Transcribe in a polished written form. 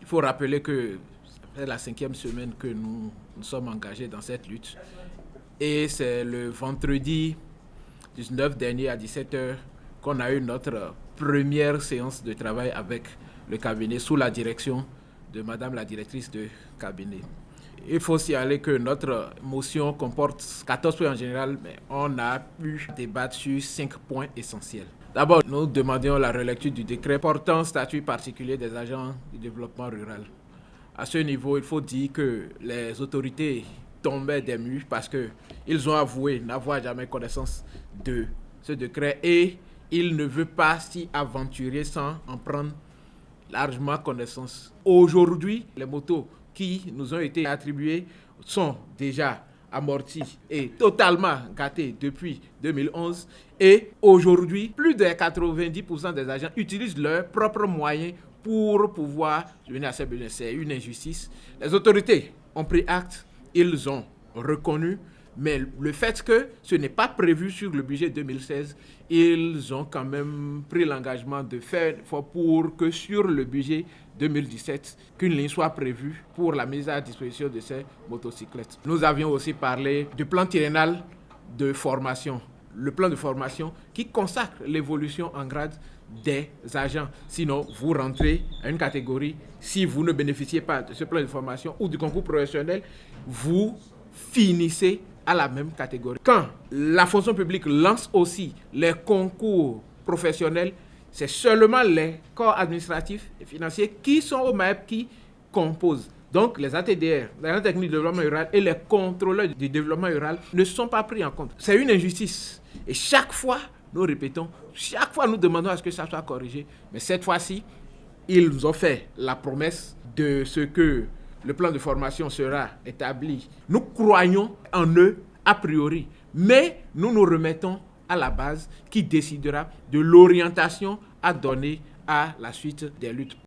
Il faut rappeler que c'est la 5e semaine que nous sommes engagés dans cette lutte. Et c'est le vendredi 19 dernier à 17h qu'on a eu notre première séance de travail avec le cabinet sous la direction de Madame la directrice de cabinet. Il faut signaler que notre motion comporte 14 points en général, mais on a pu débattre sur 5 points essentiels. D'abord, nous demandions la relecture du décret portant statut particulier des agents du développement rural. À ce niveau, il faut dire que les autorités tombaient des nues parce qu'ils ont avoué n'avoir jamais connaissance de ce décret et ils ne veulent pas s'y aventurer sans en prendre largement connaissance. Aujourd'hui, les motos qui nous ont été attribuées sont déjà amorties et totalement gâtées depuis 2011. Et aujourd'hui, plus de 90% des agents utilisent leurs propres moyens pour pouvoir venir à ces besoins. C'est une injustice. Les autorités ont pris acte, ils ont reconnu, mais le fait que ce n'est pas prévu sur le budget 2016, ils ont quand même pris l'engagement de faire pour que sur le budget 2017, qu'une ligne soit prévue pour la mise à disposition de ces motocyclettes. Nous avions aussi parlé du plan triennal de formation. Le plan de formation qui consacre l'évolution en grade des agents. Sinon, vous rentrez à une catégorie. Si vous ne bénéficiez pas de ce plan de formation ou du concours professionnel, vous finissez à la même catégorie. Quand la fonction publique lance aussi les concours professionnels, c'est seulement les corps administratifs et financiers qui sont au MAEP qui composent. Donc, les ATDR, les agents techniques de développement rural et les contrôleurs du développement rural ne sont pas pris en compte. C'est une injustice. Et chaque fois, nous répétons, chaque fois nous demandons à ce que ça soit corrigé. Mais cette fois-ci, ils nous ont fait la promesse de ce que le plan de formation sera établi. Nous croyons en eux a priori, mais nous nous remettons à la base qui décidera de l'orientation à donner à la suite des luttes.